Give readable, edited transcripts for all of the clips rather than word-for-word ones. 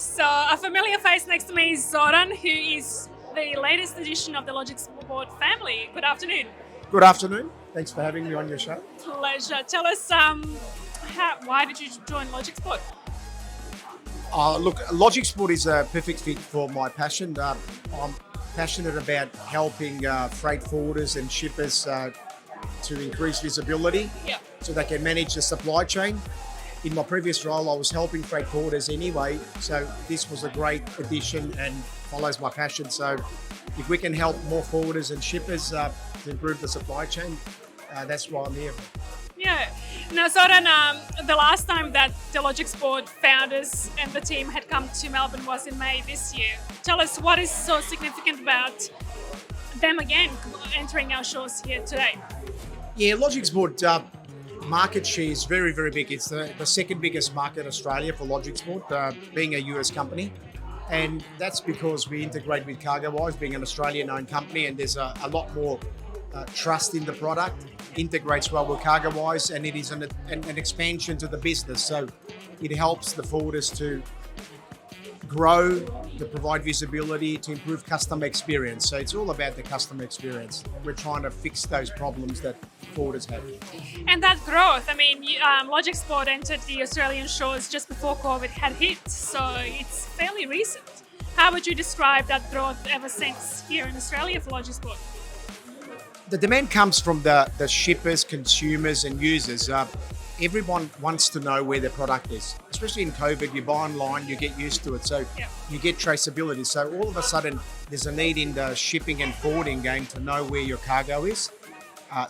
So a familiar face next to me is Zoran, who is the latest addition of the Logic Sport family. Good afternoon. Good afternoon. Thanks for having me on your show. Pleasure. Tell us, why did you join Logic Sport? Look, Logic Sport is a perfect fit for my passion. I'm passionate about helping freight forwarders and shippers to increase visibility Yeah. so they can manage the supply chain. In my previous role, I was helping freight forwarders anyway, so this was a great addition and follows my passion. So if we can help more forwarders and shippers to improve the supply chain, that's why I'm here. Yeah. Now, Zoran, the last time that the Logic Sport founders and the team had come to Melbourne was in May this year. Tell us what is so significant about them again entering our shores here today. Yeah, Logic Sport market share is very, very big. It's the second biggest market in Australia for Logic Sport, being a US company. And that's because we integrate with CargoWise, being an Australian-owned company, and there's a lot more trust in the product. Integrates well with CargoWise, and it is an expansion to the business. So it helps the forwarders to grow, to provide visibility, to improve customer experience. So it's all about the customer experience. We're trying to fix those problems that forwarders have. And that growth, I mean, Logic Sport entered the Australian shores just before COVID had hit, so it's fairly recent. How would you describe that growth ever since here in Australia for Logic Sport? The demand comes from the shippers, consumers and users. Everyone wants to know where their product is. Especially in COVID, you buy online, you get used to it. So you get traceability. So all of a sudden, there's a need in the shipping and forwarding game to know where your cargo is.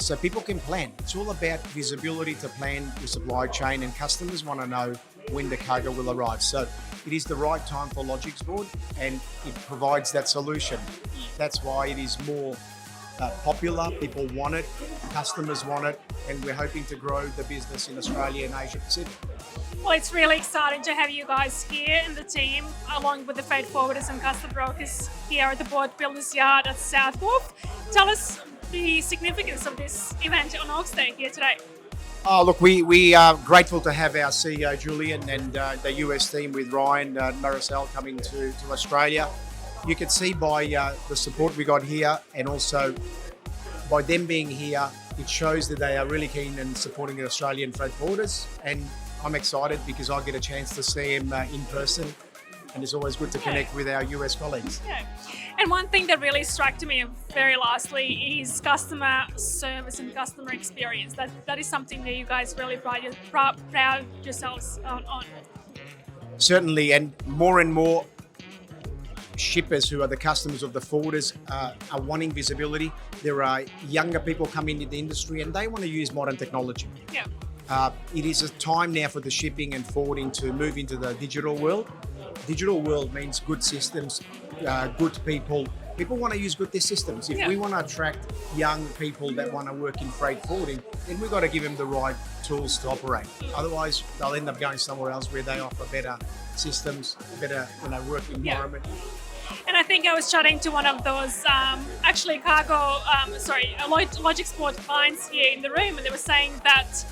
So people can plan. It's all about visibility to plan your supply chain, and customers want to know when the cargo will arrive. So it is the right time for Logic Sport, and it provides that solution. That's why it is more popular. People want it, customers want it, and we're hoping to grow the business in Australia and Asia Pacific. Well, it's really exciting to have you guys here and the team, along with the freight forwarders and custom brokers here at the Boat Builders Yard at South Wharf. Tell us the significance of this event on Oaks Day here today. Oh, look, we are grateful to have our CEO Julian and the US team with Ryan and Maricel coming to Australia. You can see by the support we got here, and also by them being here, it shows that they are really keen in supporting the Australian freight forwarders. And I'm excited because I get a chance to see them in person, and it's always good to connect with our US colleagues. Yeah. And one thing that really struck to me very lastly is customer service and customer experience. That is something that you guys really proud yourselves on. Certainly, and more shippers who are the customers of the forwarders are wanting visibility. There are younger people coming into the industry and they want to use modern technology. Yeah. It is a time now for the shipping and forwarding to move into the digital world. Digital world means good systems, good people. People want to use good systems. If we want to attract young people that want to work in freight forwarding, then we've got to give them the right tools to operate. Otherwise, they'll end up going somewhere else where they offer better systems, better work environment. And I think I was chatting to one of those Logic Sport clients here in the room, and they were saying that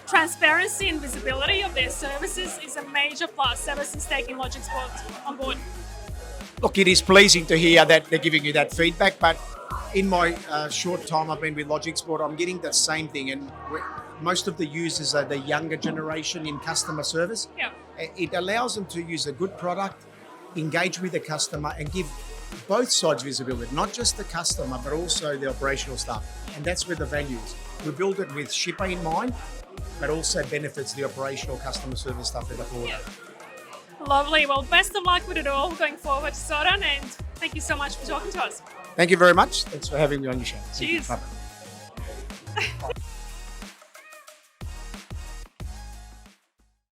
transparency and visibility of their services is a major plus ever since taking Logic Sport on board. Look, it is pleasing to hear that they're giving you that feedback, but in my short time I've been with Logic Sport, I'm getting that same thing, and most of the users are the younger generation in customer service. Yeah. It allows them to use a good product, engage with the customer and give both sides visibility, not just the customer, but also the operational staff. And that's where the value is. We build it with shipper in mind, but also benefits the operational customer service staff at the forward. Yeah. Lovely. Well, best of luck with it all going forward, Zoran, and thank you so much for talking to us. Thank you very much. Thanks for having me on your show. Cheers. Bye-bye.